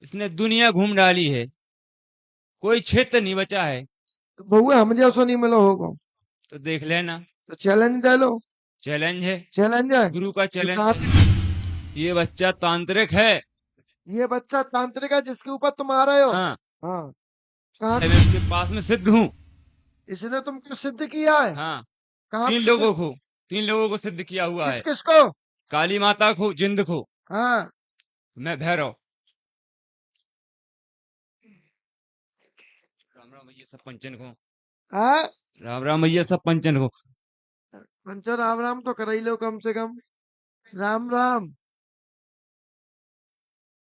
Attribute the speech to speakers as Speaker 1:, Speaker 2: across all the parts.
Speaker 1: इसने दुनिया घूम डाली है, कोई क्षेत्र नहीं बचा है।
Speaker 2: तो बउआ हम जैसो नहीं मिलो होगा
Speaker 1: तो देख लेना।
Speaker 2: तो चैलेंज दे लो।
Speaker 1: चैलेंज है,
Speaker 2: चैलेंज है
Speaker 1: गुरु का
Speaker 2: तो
Speaker 1: चैलेंज
Speaker 2: कहाँ
Speaker 1: है।
Speaker 2: पे?
Speaker 1: ये बच्चा तांत्रिक है।
Speaker 2: ये बच्चा तांत्रिक है जिसके ऊपर तुम आ रहे हो।
Speaker 1: हाँ,
Speaker 2: हाँ। कहाँ
Speaker 1: मैं इसके पास में सिद्ध हूँ।
Speaker 2: इसने तुमको सिद्ध किया है?
Speaker 1: हाँ,
Speaker 2: कहाँ
Speaker 1: तीन
Speaker 2: पे
Speaker 1: लोगों
Speaker 2: सिद्ध?
Speaker 1: को, तीन लोगों को सिद्ध किया हुआ
Speaker 2: किस
Speaker 1: है।
Speaker 2: किस को?
Speaker 1: काली माता को, जिंद को,
Speaker 2: हाँ।
Speaker 1: मैं भैरव। राम राम भैया सब पंचन को।
Speaker 2: हाँ।
Speaker 1: राम राम भैया सब पंचन को।
Speaker 2: पंचो राम राम तो कर ही लो कम से कम। राम राम।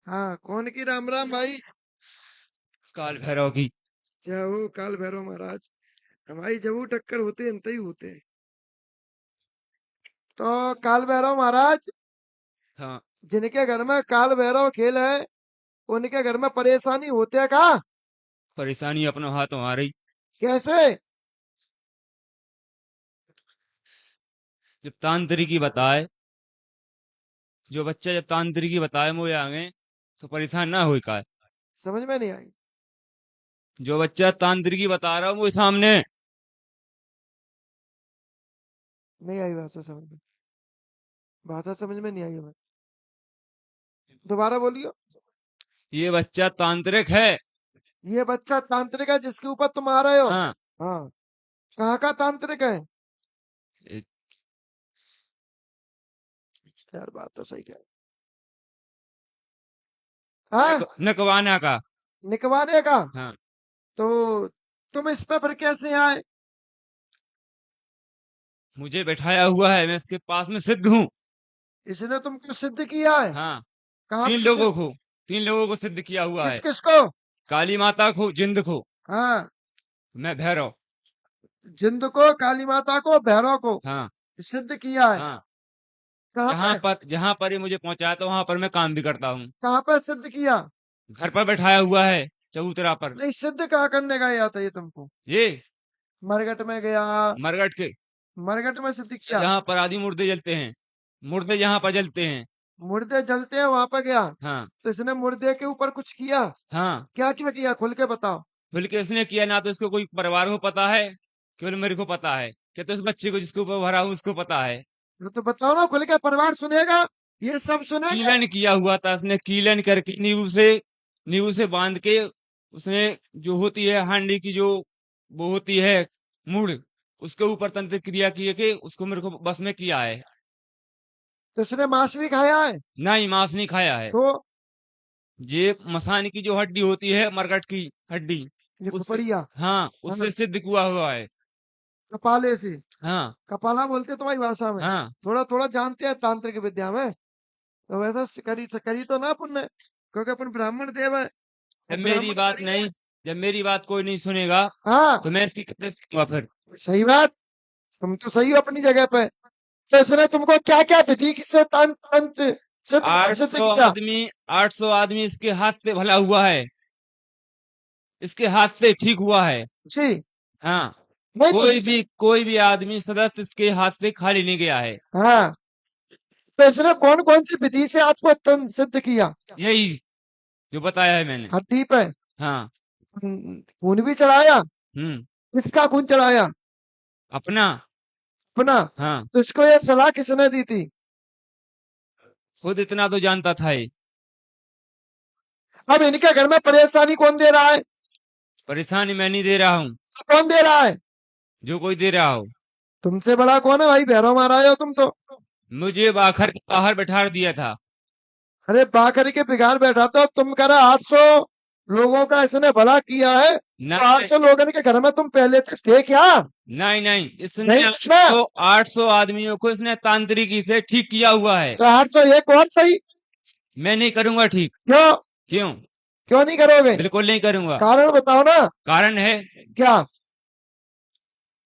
Speaker 2: हाँ कौन की राम राम भाई?
Speaker 1: काल भैरव की।
Speaker 2: जय हो काल भैरव महाराज। हमारी जब टक्कर होते हैं ही होते हैं। तो काल भैरव महाराज,
Speaker 1: हाँ,
Speaker 2: जिनके घर में काल भैरव खेल है उनके घर में परेशानी होते है का?
Speaker 1: परेशानी अपने हाथों आ रही।
Speaker 2: कैसे?
Speaker 1: जब तांत्रिकी बताए, जो बच्चा जब तांत्रिकी बताए मुझे आगे, तो परेशान ना हो का।
Speaker 2: समझ में नहीं आई।
Speaker 1: जो बच्चा तांत्रिकी बता रहा हूँ वो सामने।
Speaker 2: नहीं आई भाषा समझ में। भाषा समझ में नहीं आई हमें। दोबारा बोलियो।
Speaker 1: ये बच्चा तांत्रिक है।
Speaker 2: ये बच्चा तांत्रिक है जिसके ऊपर तुम आ रहे हो।
Speaker 1: हाँ,
Speaker 2: हाँ। कहाँ का तांत्रिक है?
Speaker 1: ए-
Speaker 2: यार बात तो सही कह। हाँ।
Speaker 1: नकवाना का।
Speaker 2: निकवाने का।
Speaker 1: हाँ,
Speaker 2: तो तुम इस पे फिर कैसे आए?
Speaker 1: मुझे बैठाया हुआ है, मैं इसके पास में सिद्ध हूँ।
Speaker 2: इसने तुमको सिद्ध किया है?
Speaker 1: हाँ,
Speaker 2: कहाँ
Speaker 1: तीन
Speaker 2: पे
Speaker 1: लोगों
Speaker 2: सिद्ध?
Speaker 1: को, तीन लोगों को सिद्ध किया हुआ
Speaker 2: किस
Speaker 1: है।
Speaker 2: किस को?
Speaker 1: काली माता को, जिंद को,
Speaker 2: हाँ।
Speaker 1: मैं भैरव।
Speaker 2: जिंद को, काली माता को, भैरव को
Speaker 1: हाँ,
Speaker 2: सिद्ध किया है।
Speaker 1: हाँ,
Speaker 2: कहाँ पे?
Speaker 1: जहां पर ये मुझे पहुंचाया था वहां पर मैं काम भी करता हूँ।
Speaker 2: कहाँ पे सिद्ध किया?
Speaker 1: घर पर बैठाया हुआ है, चबूतरा पर।
Speaker 2: नहीं सिद्ध कहाँ करने का याद है ये तुमको?
Speaker 1: ये
Speaker 2: मरघट में गया?
Speaker 1: मरगट के,
Speaker 2: मरघट में सिद्ध किया?
Speaker 1: जहां पर आदि मुर्दे जलते हैं, मुर्दे जहां पर जलते हैं।
Speaker 2: मुर्दे जलते हैं वहां पे गया?
Speaker 1: हाँ,
Speaker 2: तो इसने मुर्दे के ऊपर कुछ किया?
Speaker 1: हाँ,
Speaker 2: क्या क्या किया खुल के बताओ।
Speaker 1: बल्कि इसने किया ना तो इसको कोई परिवार को पता है, केवल मेरे को पता है। क्या तो इस बच्चे को जिसके ऊपर भरा हूँ उसको पता है।
Speaker 2: तो बताओ ना खुल के, परिवार सुनेगा, ये सब सुनेंगे।
Speaker 1: कीलन किया हुआ था इसने, कीलन करके नींबू से बांध के, उसने जो होती है हांडी की जो वो होती है मुड़, उसके ऊपर तंत्र क्रिया किए के उसको मेरे को बस में किया है।
Speaker 2: तो इसने मांस भी खाया है?
Speaker 1: ना ही मांस नहीं खाया है।
Speaker 2: तो
Speaker 1: ये मसान की जो हड्डी होती है, मरकट की हड्डी,
Speaker 2: ये
Speaker 1: उससे,
Speaker 2: खोपड़िया।
Speaker 1: हाँ,
Speaker 2: हाँ।
Speaker 1: उससे सिद्ध हुआ हुआ है।
Speaker 2: कपाले से?
Speaker 1: हाँ,
Speaker 2: कपाला बोलते तुम्हारी भाषा में?
Speaker 1: हाँ।
Speaker 2: थोड़ा थोड़ा जानते हैं तांत्रिक विद्या में। तो वैसा करी तो ना पुण्य, क्योंकि अपन ब्राह्मण देव है।
Speaker 1: जब
Speaker 2: और
Speaker 1: मेरी
Speaker 2: ब्राह्मण
Speaker 1: बात
Speaker 2: शरीर है।
Speaker 1: नहीं, जब मेरी बात कोई नहीं सुनेगा
Speaker 2: हाँ।
Speaker 1: तो मैं इसकी कैसे सुनूंगा फिर।
Speaker 2: सही बात। तुम तो सही हो अपनी जगह पे। तो इसने तुमको क्या क्या विधि से तंत्र सिद्ध
Speaker 1: आठ
Speaker 2: सिद्ध
Speaker 1: सौ
Speaker 2: किया?
Speaker 1: आदमी 800 आदमी इसके हाथ से भला हुआ है, इसके हाथ से ठीक हुआ है।
Speaker 2: जी।
Speaker 1: हाँ,
Speaker 2: नहीं तो।
Speaker 1: कोई भी आदमी सदस्य इसके हाथ से खाली नहीं गया है।
Speaker 2: हाँ। तो इसने कौन कौन सी विधि से आपको तंत्र सिद्ध किया?
Speaker 1: यही जो बताया है मैंने।
Speaker 2: हड्डी पे
Speaker 1: हाँ।
Speaker 2: खून भी चढ़ाया?
Speaker 1: हम्म।
Speaker 2: किसका खून चढ़ाया?
Speaker 1: अपना।
Speaker 2: अपना?
Speaker 1: हाँ,
Speaker 2: तो इसको ये सलाह किसने दी थी?
Speaker 1: खुद इतना तो जानता था ये।
Speaker 2: अब इनके घर में परेशानी कौन दे रहा है?
Speaker 1: परेशानी मैं नहीं दे रहा हूँ,
Speaker 2: कौन दे रहा है?
Speaker 1: जो कोई दे रहा हो।
Speaker 2: तुमसे बड़ा कौन है भाई? भैरव महाराज हो तुम तो।
Speaker 1: मुझे आखिर बाहर बैठा दिया था।
Speaker 2: अरे बाखरी के बिगाड़ बैठा तो तुम कह रहे 800 लोगों का इसने भला किया है, तो
Speaker 1: नहीं,
Speaker 2: 800 लोगों के घर में तुम पहले थे क्या?
Speaker 1: नहीं, नहीं, इसने
Speaker 2: नहीं इसमें।
Speaker 1: 800 आदमियों को इसने तांत्रिकी से ठीक किया हुआ है।
Speaker 2: तो 800 एक और सही।
Speaker 1: मैं नहीं करूंगा ठीक।
Speaker 2: क्यों?
Speaker 1: क्यों?
Speaker 2: क्यों नहीं करोगे?
Speaker 1: बिल्कुल नहीं करूंगा।
Speaker 2: कारण बताओ ना।
Speaker 1: कारण है,
Speaker 2: क्या?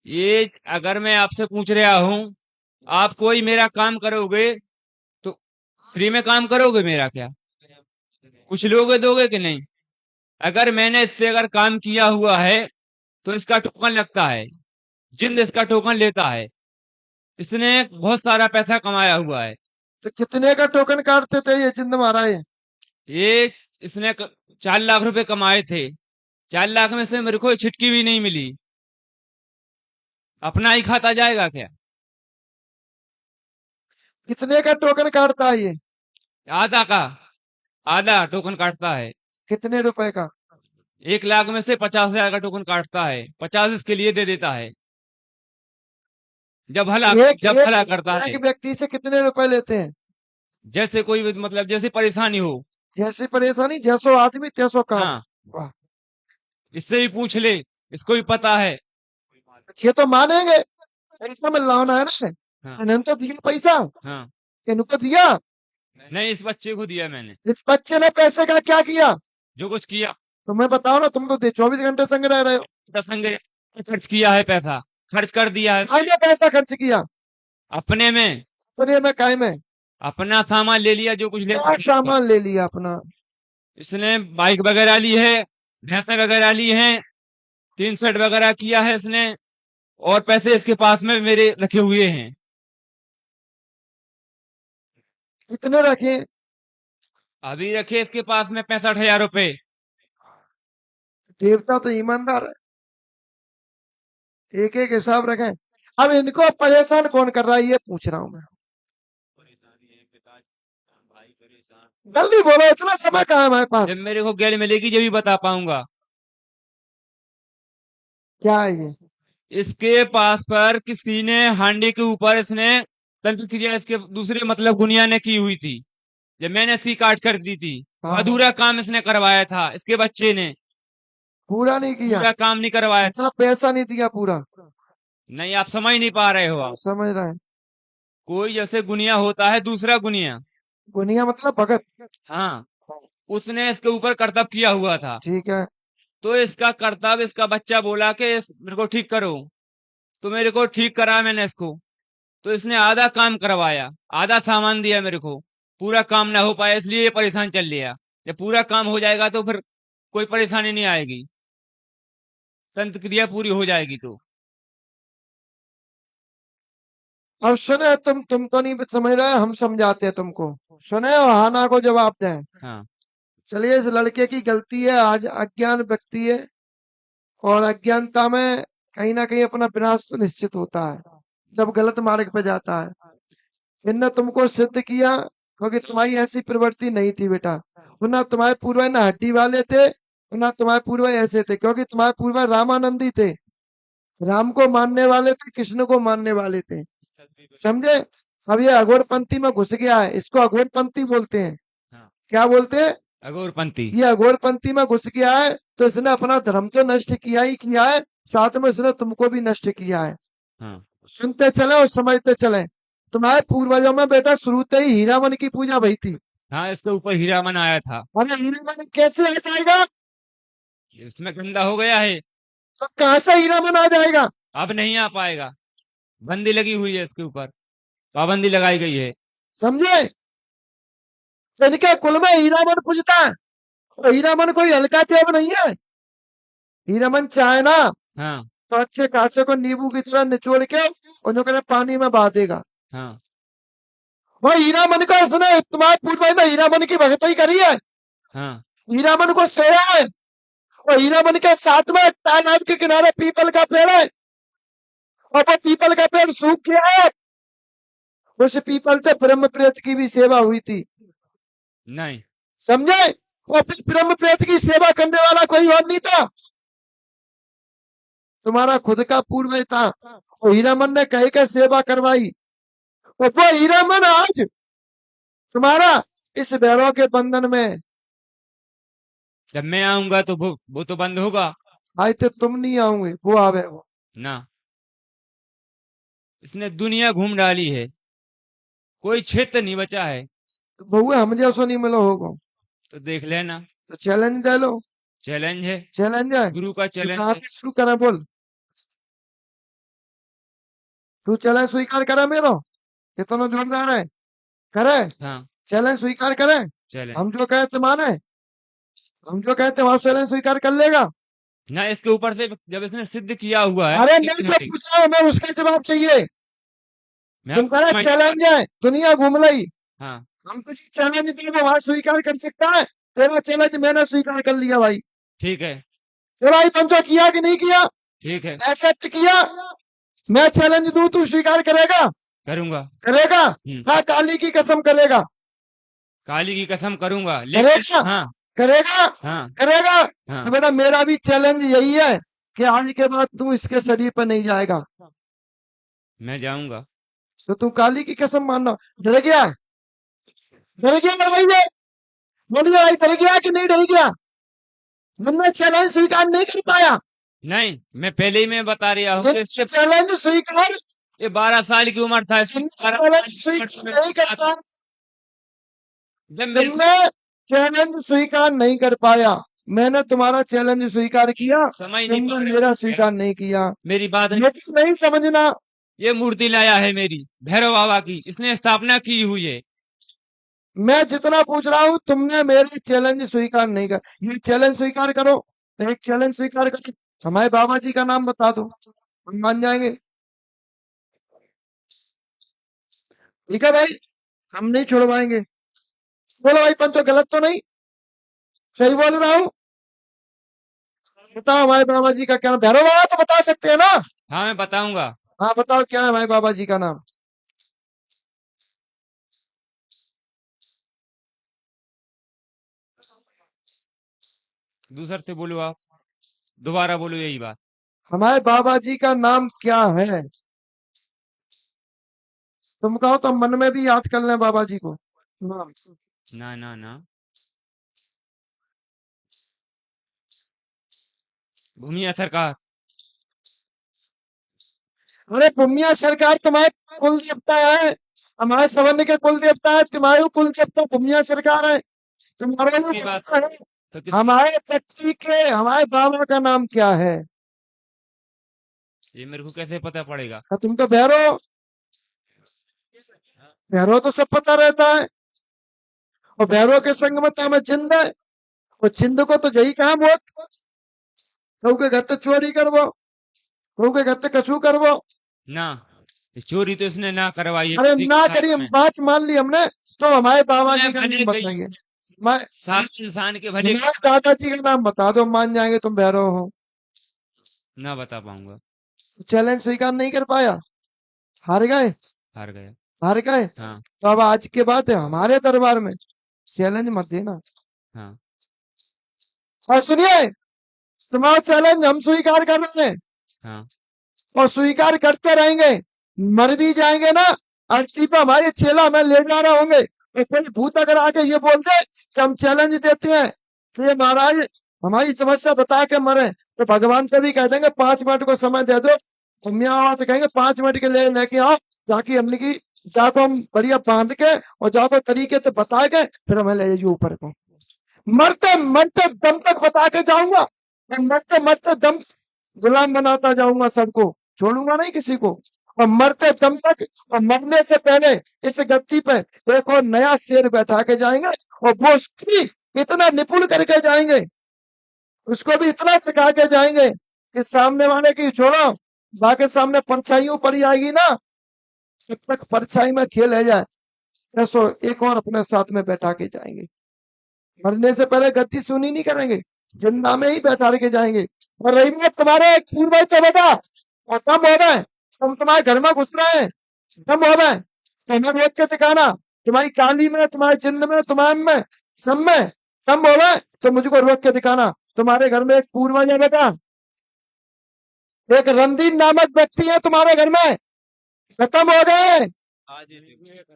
Speaker 1: ये अगर मैं आपसे पूछ रहा हूँ, आप कोई मेरा काम करोगे तो फ्री में काम करोगे मेरा क्या? कुछ लोगे दोगे कि नहीं? अगर मैंने इससे अगर काम किया हुआ है तो इसका टोकन लगता है, जिंद इसका टोकन लेता है। इसने बहुत सारा पैसा कमाया हुआ है।
Speaker 2: तो कितने का टोकन काटते थे ये जिंद महाराज?
Speaker 1: ये इसने 4 लाख रुपए कमाए थे। 4 लाख में से मेरे को छिटकी भी नहीं मिली। अपना ही खाता जाएगा क्या?
Speaker 2: कितने का टोकन काटता है ये?
Speaker 1: आधा का आधा टोकन काटता है।
Speaker 2: कितने रुपए का?
Speaker 1: 1 लाख में से 50,000 का टोकन काटता है। 50 इसके लिए दे देता है जब भला
Speaker 2: एक
Speaker 1: जब
Speaker 2: एक
Speaker 1: भला करता
Speaker 2: एक
Speaker 1: है।
Speaker 2: व्यक्ति से कितने रुपए लेते हैं?
Speaker 1: जैसे कोई भी मतलब जैसी परेशानी हो।
Speaker 2: जैसी परेशानी, जैसो आदमी तैसो काम।
Speaker 1: हाँ,
Speaker 2: वाह।
Speaker 1: इससे भी पूछ ले, इसको भी पता है।
Speaker 2: ये तो मानेंगे, पैसा मिल रहा होना है ना।
Speaker 1: हाँ
Speaker 2: इन्होंने तो दिया पैसा,
Speaker 1: हाँ।
Speaker 2: इनको दिया।
Speaker 1: नहीं, इस बच्चे को दिया मैंने।
Speaker 2: इस बच्चे ने पैसे का क्या किया?
Speaker 1: जो कुछ किया,
Speaker 2: तुम्हें बताओ ना, तुम तो 24 घंटे संग रह रहे हो।
Speaker 1: संगे खर्च किया है, पैसा खर्च कर दिया है।
Speaker 2: आगे पैसा खर्च किया
Speaker 1: अपने में
Speaker 2: दुनिया में काय में?
Speaker 1: अपना सामान ले लिया, जो कुछ ले
Speaker 2: क्या सामान ले लिया अपना?
Speaker 1: इसने बाइक वगैरह ली है, भैंसे वगैरह ली हैं, 3 सेट वगैरह किया है इसने। और पैसे इसके पास में मेरे रखे हुए हैं।
Speaker 2: कितने रखे?
Speaker 1: अभी रखे इसके पास में 65,000 रुपए।
Speaker 2: देवता तो ईमानदार है, एक एक हिसाब रखे। अब इनको परेशान कौन कर रहा है, ये पूछ रहा हूं मैं। जल्दी बोलो, इतना समय कहाँ है हमारे
Speaker 1: जब
Speaker 2: पास?
Speaker 1: मेरे को गैल मिलेगी जब भी बता पाऊंगा।
Speaker 2: क्या है ये?
Speaker 1: इसके पास पर किसी ने हांडी के ऊपर इसने तंत्र क्रिया इसके दूसरे मतलब गुनिया ने की हुई थी। जब मैंने सी काट कर दी थी,
Speaker 2: हाँ,
Speaker 1: अधूरा काम इसने करवाया था। इसके बच्चे ने
Speaker 2: पूरा नहीं किया,
Speaker 1: पूरा काम नहीं करवाया था।
Speaker 2: इतना पैसा नहीं दिया पूरा।
Speaker 1: नहीं, आप समझ नहीं पा रहे हो आप।
Speaker 2: समझ रहे हैं।
Speaker 1: कोई जैसे गुनिया होता है, दूसरा गुनिया।
Speaker 2: गुनिया मतलब भगत।
Speaker 1: हाँ, उसने इसके ऊपर कर्तव्य किया हुआ था।
Speaker 2: ठीक है।
Speaker 1: तो इसका कर्तव्य इसका बच्चा बोला कि मेरे को ठीक करो। तो मेरे को ठीक करा मैंने इसको। तो इसने आधा काम करवाया, आधा सामान दिया मेरे को। पूरा काम ना हो पाया, इसलिए ये परेशान चल लिया। जब पूरा काम हो जाएगा तो फिर कोई परेशानी नहीं आएगी। तंत्र क्रिया पूरी हो जाएगी तो।
Speaker 2: अब सुने, तुम तो नहीं समझ रहे, हम समझाते हैं तुमको। सुने और हाना को जवाब दें।
Speaker 1: हाँ
Speaker 2: चलिए, इस लड़के की गलती है, आज अज्ञान व्यक्ति है, और अज्ञानता में कहीं ना कहीं अपना विनाश तो निश्चित होता है जब गलत मार्ग पे जाता है। इनने तुमको सिद्ध किया क्योंकि तुम्हारी ऐसी प्रवृत्ति नहीं थी बेटा। ना तुम्हारे पूर्वज ना हड्डी वाले थे, ना तुम्हारे पूर्वज ऐसे थे, क्योंकि तुम्हारे पूर्वज रामानंदी थे। राम को मानने वाले थे, कृष्ण को मानने वाले थे। समझे? अब ये अघोरपंथी में घुस गया है, इसको अघोरपंथी बोलते हैं।
Speaker 1: हाँ।
Speaker 2: क्या बोलते हैं?
Speaker 1: अघोरपंथी।
Speaker 2: ये अघोरपंथी में घुस गया है, तो इसने अपना धर्म तो नष्ट किया ही किया है, साथ में इसने तुमको भी नष्ट किया है।
Speaker 1: हाँ
Speaker 2: सुनते चले और समझते चले। तुम्हारे पूर्वजों में बेटा शुरू से ही हीरामन की पूजा भई थी।
Speaker 1: हाँ, इसके ऊपर हीरामन आया था।
Speaker 2: अरे हीरामन कैसे आ जाएगा?
Speaker 1: इसमें गंदा हो गया है,
Speaker 2: तो कहां से हीरामन आ जाएगा?
Speaker 1: अब नहीं आ पाएगा। बंदी लगी हुई है इसके ऊपर, पाबंदी लगाई गई है।
Speaker 2: समझे? इनके कुल में हीरामन पूजता है, और हीरामन कोई हल्का देव नहीं है। हीरामन चाहे ना
Speaker 1: हाँ
Speaker 2: तो अच्छे खासे को नींबू की तरह निचोड़ के उन्होंने पानी में बहा देगा।
Speaker 1: हाँ
Speaker 2: वो हीरामन को इसने, तुम्हारे पूर्वज ने हीरामन की भक्ति करी है,
Speaker 1: हाँ
Speaker 2: हीरामन को सेवा है। और हीरामन के साथ में तालाब के किनारे पीपल का पेड़ है, और वो पीपल का पेड़ सूख गया है। उस पीपल से ब्रह्म प्रेत की भी सेवा हुई थी।
Speaker 1: नहीं।
Speaker 2: समझे? और फिर ब्रह्म प्रेत की सेवा करने वाला कोई और नहीं था, तुम्हारा खुद का पूर्वज था। और हीरामन ने कह के सेवा करवाई, और वो हीरामन आज तुम्हारा इस भैरव के बंधन में।
Speaker 1: जब मैं आऊंगा तो वो तो बंद होगा
Speaker 2: आज तो तुम नहीं आओगे, वो आवे वो।
Speaker 1: ना। इसने दुनिया घूम डाली है, कोई क्षेत्र नहीं बचा है।
Speaker 2: तो बहुए हम जैसो नहीं मिलो होगा,
Speaker 1: तो देख लेना।
Speaker 2: तो चैलेंज दे लो।
Speaker 1: चैलेंज है,
Speaker 2: चैलेंज है
Speaker 1: गुरु का
Speaker 2: तो
Speaker 1: चैलेंज
Speaker 2: कहाँ
Speaker 1: है।
Speaker 2: पे शुरू करा, बोल। तू चैलेंज स्वीकार करा मेरो, कितना जोरदार है। करे?
Speaker 1: हाँ,
Speaker 2: चैलेंज स्वीकार करे।
Speaker 1: चैलेंज।
Speaker 2: हम जो कहते माने, हम जो कहते वहां चैलेंज स्वीकार कर लेगा।
Speaker 1: ना, इसके ऊपर से जब इसने सिद्ध किया हुआ है।
Speaker 2: अरे
Speaker 1: एक
Speaker 2: नहीं, जो
Speaker 1: मिनट,
Speaker 2: पूछ रहा हूं मैं उसका जवाब चाहिए।
Speaker 1: मैं
Speaker 2: तुम
Speaker 1: आपको
Speaker 2: कह रहे
Speaker 1: समझ।
Speaker 2: चैलेंज है, दुनिया घूम लई।
Speaker 1: हाँ,
Speaker 2: हम तो चैलेंज देंगे, वहां स्वीकार कर सकता है। तेरा चैलेंज मैंने स्वीकार कर लिया भाई।
Speaker 1: ठीक है,
Speaker 2: तेरा ही पंचो किया कि नहीं किया?
Speaker 1: ठीक है,
Speaker 2: एक्सेप्ट किया? मैं चैलेंज दूं, तू स्वीकार करेगा?
Speaker 1: करूंगा।
Speaker 2: करेगा? हाँ, काली की कसम करेगा?
Speaker 1: काली की कसम करूंगा, लेकिन
Speaker 2: करेगा?
Speaker 1: हाँ,
Speaker 2: करेगा?
Speaker 1: हाँ,
Speaker 2: करेगा?
Speaker 1: हाँ,
Speaker 2: तो बेटा मेरा भी चैलेंज यही है कि आज के बाद तू इसके शरीर पर नहीं जाएगा।
Speaker 1: मैं जाऊंगा।
Speaker 2: तो तू काली की कसम मानना डर गया है? डर गया ना भाई? ये बोलिए भाई, डर गया कि नहीं डर गया? हमने चैलेंज स्वीकार नहीं कर पाया।
Speaker 1: नहीं, मैं पहले ही मैं बता रहा हूँ कि इससे
Speaker 2: चैलेंज स्वीकार
Speaker 1: ये 12 साल की उम्र था, इसकी 12 साल
Speaker 2: चैलेंज
Speaker 1: की उम्र
Speaker 2: स्वीकार
Speaker 1: में
Speaker 2: नहीं कर पाया।
Speaker 1: जब मेरे को
Speaker 2: तुमने चैलेंज स्वीकार नहीं कर पाया, मैंने तुम्हारा चैलेंज स्वीकार किया,
Speaker 1: समझ नहीं पा
Speaker 2: तुमने
Speaker 1: रहे
Speaker 2: मेरा
Speaker 1: हो,
Speaker 2: स्वीकार नहीं किया।
Speaker 1: मेरी बात नहीं।
Speaker 2: लेकिन नहीं समझना।
Speaker 1: ये मूर्ति लाया है मेरी भैरव बाबा की, इसने स्थापना की हुई है।
Speaker 2: मैं जितना पूछ रहा हूँ, तुमने मेरे चैलेंज स्वीकार नहीं कर। ये चैलेंज स्वीकार करो, तो एक चैलेंज स्वीकार करो, हमारे बाबा जी का नाम बता दो, हम मान जाएंगे। ठीक है भाई, हम नहीं छुड़वाएंगे। बोलो भाई पंचो, गलत तो नहीं? सही बोल रहा हूँ? बताओ हमारे बाबा जी का क्या नाम? भैरव बाबा तो बता सकते हैं ना?
Speaker 1: हाँ, मैं बताऊंगा।
Speaker 2: हाँ बताओ, क्या है हमारे बाबा जी का नाम?
Speaker 1: दूसर से बोलो आप, दोबारा बोलो यही बात।
Speaker 2: हमारे बाबा जी का नाम क्या है? तुम कहो तो हम मन में भी याद कर लें बाबा जी को नाम।
Speaker 1: ना ना ना, भूमिया सरकार।
Speaker 2: अरे पुमिया सरकार तुम्हारे कुल देवता है, हमारे सवर्ण के कुल देवता है, तुम्हारे कुल देवता पुमिया सरकार है, तुम्हारे भी
Speaker 1: की बात
Speaker 2: देवता है।
Speaker 1: तो किसकी?
Speaker 2: हमारे पट्टी के हमारे बाबा का नाम क्या है?
Speaker 1: ये मेरे को कैसे पता पड़ेगा?
Speaker 2: तुम तो भैरव, भैरव तो सब पता रहता है। और भैरव के संग में तो हमें चिंद है, और चिंद को तो यही कहा बहुत, कहू के घर तो चोरी करवो, कहू के घर तो कछू करवो।
Speaker 1: ना, ये चोरी तो इसने ना करवाई है
Speaker 2: अरे
Speaker 1: किसी
Speaker 2: ना
Speaker 1: के घर
Speaker 2: करिए,
Speaker 1: में।
Speaker 2: बात मान ली हमने, तो हमारे बाबा
Speaker 1: मैं
Speaker 2: जी का
Speaker 1: भले
Speaker 2: नाम
Speaker 1: गई,
Speaker 2: बताइए। मैं
Speaker 1: सारे इंसान के भले
Speaker 2: हमारे दादाजी का नाम बता दो, मान जाएंगे तुम भैरव हो।
Speaker 1: ना बता पाऊंगा।
Speaker 2: चैलेंज स्वीकार नहीं कर पाया, हार गए।
Speaker 1: हार गया।
Speaker 2: हार गए,
Speaker 1: हाँ,
Speaker 2: तो अब आज के बाद हमारे दरबार में चैलेंज मत देना।
Speaker 1: हाँ,
Speaker 2: और सुनिए, तुम्हारा चैलेंज हम स्वीकार कर रहे हैं,
Speaker 1: हाँ,
Speaker 2: और स्वीकार करते रहेंगे। मर भी जाएंगे ना, अर्थी पे हमारे चेला हमें ले जा रहे होंगे, तो कोई भूत अगर आके ये बोल दे कि हम चैलेंज देते हैं कि ये महाराज हमारी समस्या बता के मरे, तो भगवान से भी कह देंगे 5 मिनट को समय दे दो। हम यहाँ से कहेंगे 5 मिनट के लिए लेके आओ, जाके हमने की जाको हम बढ़िया बांध के और जाको तरीके से बता के फिर हमें ले जाइए ऊपर को। मरते मरते दम तक बता के जाऊंगा, मैं मरते मरते दम गुलाम बनाता जाऊंगा सबको, छोड़ूंगा नहीं किसी को। और मरते दम तक, और मरने से पहले इस गद्दी पे एक और नया शेर बैठा के जाएंगे, और वो उसकी इतना निपुण करके जाएंगे, उसको भी इतना सिखा के जाएंगे कि सामने वाले की छोड़ो, बाकी सामने परछाइयों पड़ी आएगी ना, तब तक परछाई में खेल है जाए, ऐसो एक और अपने साथ में बैठा के जाएंगे। मरने से पहले गद्दी सुनी नहीं करेंगे, जिंदा में ही बैठा के जाएंगे। और रही बात तुम्हारे पूर्वज तो बेटा, और कम हो गए, तुम तुम्हारे घर में घुस रहे हैं, कम हो गए, तो हमें रोक के दिखाना, तुम्हारी काली में, तुम्हारे जिंद में, तुम्हारे में, सब में कम हो गए, तो मुझको रोक के दिखाना। तुम्हारे घर में एक पूर्वज है बेटा, एक रणधीर नामक व्यक्ति है तुम्हारे घर में, खत्म हो गए।
Speaker 3: आज ये देखो,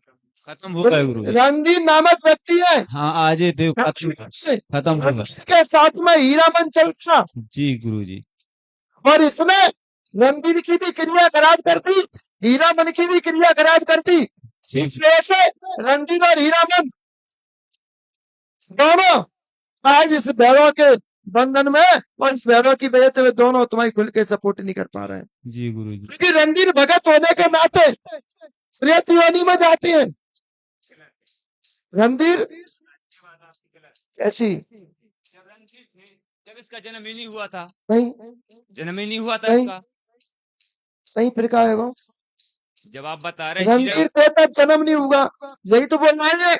Speaker 3: खत्म हो गए गुरु जी।
Speaker 2: रणधीर नामक व्यक्ति है,
Speaker 3: हाँ आज ये देखो खत्म हो गए।
Speaker 2: इसके साथ में हीरामन चलता,
Speaker 3: जी गुरु जी।
Speaker 2: और इसने रणबीर की भी क्रिया खराब कर दी, हीरामन की भी क्रिया खराब कर दी।
Speaker 3: जी।
Speaker 2: इस वजह से रणबीर और हीरामन दोनों आज इस भैरव के बंधन में, और इस भैरव की वजह से वे दोनों तुम्हारी खुल के सपोर्ट नहीं कर पा रहे हैं,
Speaker 3: जी गुरु जी।
Speaker 2: क्योंकि रणबीर भगत होने के नाते प्रेत योनि में जाती है। रणधीर ऐसी
Speaker 1: जब इसका जन्म ही नहीं हुआ था,
Speaker 2: नहीं,
Speaker 1: जन्म ही नहीं हुआ था
Speaker 2: नहीं,
Speaker 1: इसका।
Speaker 2: नहीं फिर क्या होगा?
Speaker 1: जब आप बता रहे
Speaker 2: रणधीर से तब जन्म नहीं होगा, यही तो बोल रहा है,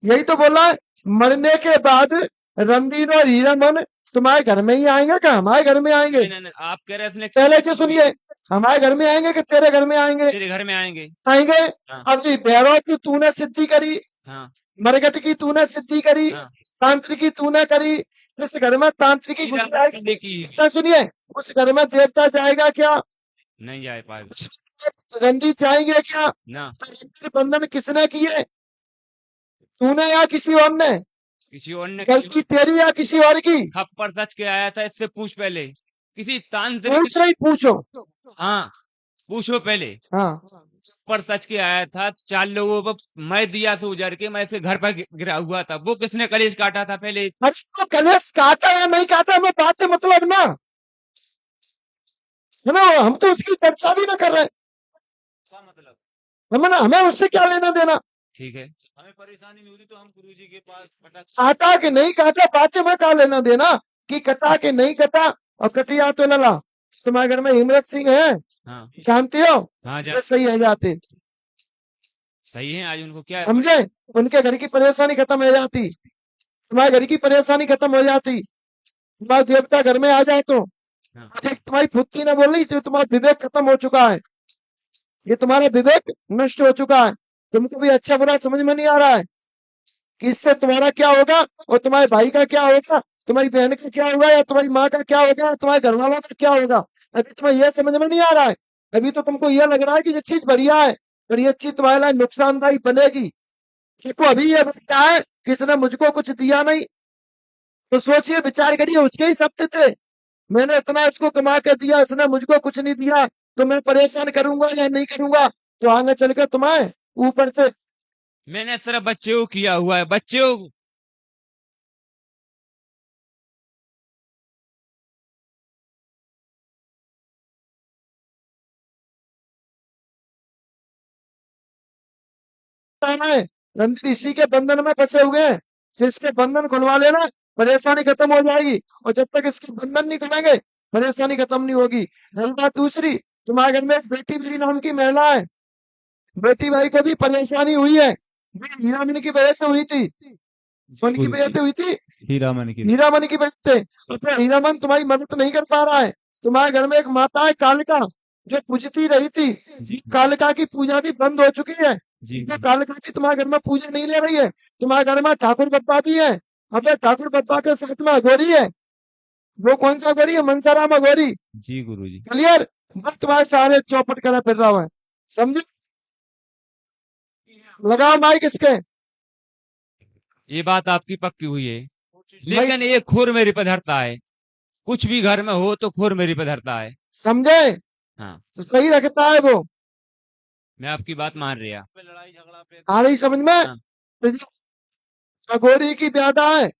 Speaker 2: यही तो बोल रहा है। मरने के बाद रणधीर और हीरामन तुम्हारे घर में ही आएंगे क्या हमारे घर में आएंगे?
Speaker 1: नहीं, आप कह रहे इसने
Speaker 2: पहले जो सुनिए, हमारे घर में आएंगे कि तेरे घर में आएंगे?
Speaker 1: तेरे घर में आएंगे।
Speaker 2: आएंगे।
Speaker 1: हाँ।
Speaker 2: अब जी भैरव की तूने सिद्धि करी,
Speaker 1: हाँ
Speaker 2: मरगट की तूने सिद्धि करी,
Speaker 1: हाँ
Speaker 2: तांत्रिक की तूने करी, इस घर में तांत्रिक की घुस जाएगी।
Speaker 1: हीरा की
Speaker 2: तो सुनिए, उस घर में देवता जाएगा क्या?
Speaker 1: नहीं जा पाएगा
Speaker 2: रंजीत जाएंगे क्या?
Speaker 1: ना।
Speaker 2: तो बंधन किसने किए, तूने या किसी और ने?
Speaker 1: किसी और ने
Speaker 2: गलती तेरी या किसी और की?
Speaker 1: थप्पड़ सच के आया था, इससे पूछ पहले किसी तांत्रिक।
Speaker 2: पूछ रही, पूछो।
Speaker 1: हाँ पूछो पहले।
Speaker 2: हाँ,
Speaker 1: पर सच के आया था, 4 लोगों को मैं दिया से उजड़ के, मैं इसे घर पर गिरा हुआ था। वो किसने कलेश काटा था पहले?
Speaker 2: अरे तो कलेश काटा या नहीं काटा हमें बात है मतलब ना, है ना? हम तो उसकी चर्चा भी ना कर रहे,
Speaker 3: क्या मतलब?
Speaker 2: हमें ना, हमें उससे क्या लेना देना।
Speaker 1: ठीक है,
Speaker 3: हमें परेशानी नहीं होती तो हम गुरुजी के पास फटाक
Speaker 2: काटा कि नहीं काटा बातें में क्या लेना देना, कि कटा कि नहीं कटा, और कटिया तो लला। तुम्हारे घर में हिमरत सिंह है,
Speaker 1: हाँ
Speaker 2: जानते हो?
Speaker 1: हाँ
Speaker 2: ये सही है जाते,
Speaker 1: सही है। आज उनको क्या है?
Speaker 2: समझे? उनके घर की परेशानी खत्म हो जाती, तुम्हारे घर की परेशानी खत्म हो जाती, तुम्हारे देवता घर में आ जाए तो।
Speaker 1: हाँ।
Speaker 2: एक तुम्हारी फुत्ती ने बोली जो तुम्हारा विवेक खत्म हो चुका है, ये तुम्हारा विवेक नष्ट हो चुका है, तुमको भी अच्छा बुरा समझ में नहीं आ रहा है कि इससे तुम्हारा क्या होगा और तुम्हारे भाई का क्या होगा, तुम्हारी बहन का क्या होगा, या तुम्हारी माँ का क्या होगा, तुम्हारे घर वालों का क्या होगा। अभी तुम्हें यह समझ में नहीं आ रहा है, अभी तो तुमको यह लग रहा है कि ये चीज बढ़िया है, पर यह चीज तुम्हारे लिए नुकसानदायी बनेगी। देखो अभी ये क्या है कि इसने मुझको कुछ दिया नहीं, तो सोचिए विचार करिए, उसके ही शब्द थे, मैंने इतना इसको कमा के दिया, इसने मुझको कुछ नहीं दिया, तो मैं परेशान करूंगा या नहीं करूंगा? तो आगे चल के तुम्हें ऊपर से
Speaker 1: मैंने सिर्फ बच्चे को किया हुआ है, बच्चे को।
Speaker 2: है, रणधीर इसी के बंधन में फंसे हुए हैं, फिर इसके बंधन खुलवा लेना, परेशानी खत्म हो जाएगी। और जब तक इसके बंधन नहीं खुलेंगे परेशानी खत्म नहीं होगी। रही बात दूसरी, तुम्हारे घर में एक बेटी भाई नाम की महिला है, बेटी भाई को भी परेशानी हुई है, हीरामन की वजह से हुई थी। कौन की वजह से हुई थी?
Speaker 3: हीरामन की
Speaker 2: हीरामन की वजह से। अपना हीरामन तुम्हारी मदद नहीं कर पा रहा है। तुम्हारे घर में एक माता है कालिका, जो पूजती रही थी,
Speaker 3: जी
Speaker 2: कालिका की पूजा भी बंद हो चुकी है,
Speaker 3: जी
Speaker 2: तो कालिका की तुम्हारे घर में पूजा नहीं ले रही है। तुम्हारे घर में ठाकुर बप्पा भी है, अबे ठाकुर बप्पा के साथ में अघोरी है, वो कौन सा अघोरी है? मनसाराम अघोरी।
Speaker 3: जी गुरुजी।
Speaker 2: क्लियर? बस तुम्हारे सारे चौपट करा फिर रहा है, समझे? लगाओ माइक इसके।
Speaker 1: ये बात आपकी पक्की हुई है, लेकिन ये खुर मेरे पे धरता है। कुछ भी घर में हो तो खुर मेरे पे धरता है।
Speaker 2: समझे?
Speaker 1: हाँ,
Speaker 2: तो सही रखता है वो,
Speaker 1: मैं आपकी बात मान रहा।
Speaker 3: लड़ाई झगड़ा पे
Speaker 2: आ रही समझ में?
Speaker 1: हाँ।
Speaker 2: अघोरी की व्यादा है,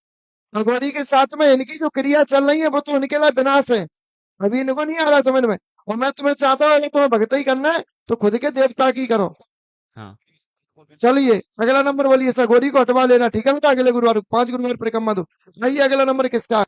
Speaker 2: अघोरी के साथ में इनकी जो क्रिया चल रही है वो तो उनके लिए विनाश है, अभी इनको नहीं आ रहा समझ में। और मैं तुम्हें चाहता हूँ अगर तुम्हें भक्ति करना है तो खुद के देवता की करो।
Speaker 1: हाँ
Speaker 2: चलिए अगला नंबर बोलिए, सगोरी को हटवा लेना, ठीक है बेटा? अगले गुरुवार 5 गुरुवार परिक्रमा दो। भाई अगला नंबर किसका है?